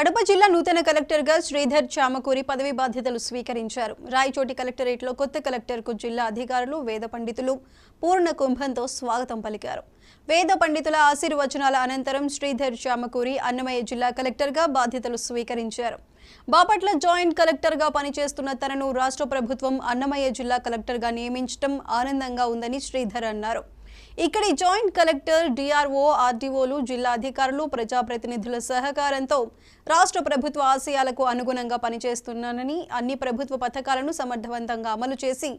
కడప జిల్లా నూతన కలెక్టర్గా శ్రీధర్ చామకూరి పదవి బాధ్యతలు స్వీకరించారు. రాయచోటి కలెక్టరేట్లో కొత్త కలెక్టర్కు జిల్లా అధికారులు, వేద పండితులు పూర్ణ కుంభంతో స్వాగతం పలికారు. వేద పండితుల ఆశీర్వచనాల అనంతరం శ్రీధర్ చామకూరి అన్నమయ్య జిల్లా కలెక్టర్గా బాధ్యతలు స్వీకరించారు. బాపట్ల జాయింట్ కలెక్టర్గా పనిచేస్తున్న తనను రాష్ట్ర ప్రభుత్వం అన్నమయ్య జిల్లా కలెక్టర్గా నియమించడం ఆనందంగా ఉందని శ్రీధర్ అన్నారు. ఇక్కడి జాయింట్ కలెక్టర్, డిఆర్ఓ, ఆర్డీఓలు, జిల్లా అధికారులు, ప్రజాప్రతినిధుల సహకారంతో రాష్ట్ర ప్రభుత్వ ఆశయాలకు అనుగుణంగా పనిచేస్తున్నానని, అన్ని ప్రభుత్వ పథకాలను సమర్థవంతంగా అమలు చేసి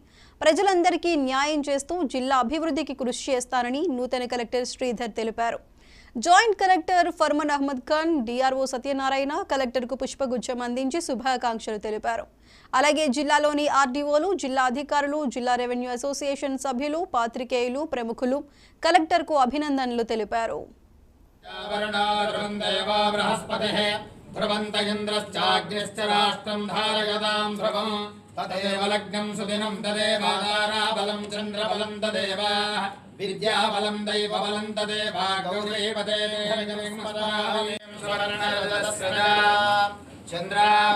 ప్రజలందరికీ న్యాయం చేస్తూ జిల్లా అభివృద్ధికి కృషి చేస్తానని నూతన కలెక్టర్ శ్రీధర్ తెలిపారు. Joint collector Farman Ahmed Khan, DRO Satyanarayana కలెక్టర్కు పుష్పగుచ్చం అందించి శుభాకాంక్షలు తెలిపారు. అలాగే జిల్లాలోని ఆర్డీఓలు, జిల్లా అధికారులు, జిల్లా రెవెన్యూ అసోసియేషన్ సభ్యులు, పాత్రికేయులు, ప్రముఖులు కలెక్టర్కు అభినందనలు తెలిపారు. तदेव लग्नं सुदिनं तदेव ताराबलं चन्द्रबलं तदेव विद्याबलं दैवबलं तदेव गौरीपते चन्द्रां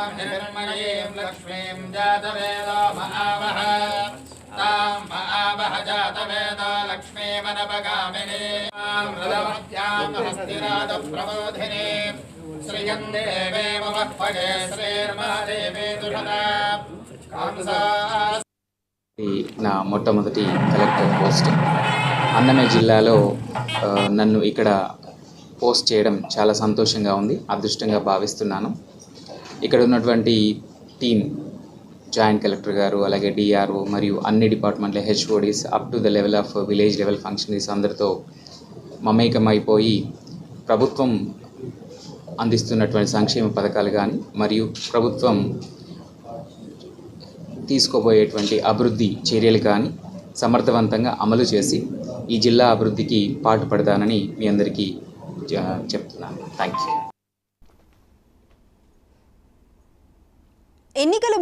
लक्ष्मीं जातवेदो महावः तां महावः जातवेदो लक्ष्मीमनपगामिनीं हस्तिनादप्रबोधिनी श्रियन्देवे मम पगे श्रीर्महादेवे दुषदा నా మొట్టమొదటి కలెక్టర్ పోస్ట్ అన్నమయ్య జిల్లాలో నన్ను ఇక్కడ పోస్ట్ చేయడం చాలా సంతోషంగా ఉంది, అదృష్టంగా భావిస్తున్నాను. ఇక్కడ ఉన్నటువంటి టీం, జాయింట్ కలెక్టర్ గారు, అలాగే డిఆర్ఓ మరియు అన్ని డిపార్ట్మెంట్ల HODs up to the level of village level functionaries అందరితో మమేకమైపోయి ప్రభుత్వం అందిస్తున్నటువంటి సంక్షేమ పథకాలు కానీ మరియు ప్రభుత్వం తీసుకోబోయేటువంటి అభివృద్ధి చర్యలు కానీ సమర్థవంతంగా అమలు చేసి ఈ జిల్లా అభివృద్ధికి పాటుపడతానని మీ అందరికీ చెప్తున్నాను. Thank you. ఎన్నికలు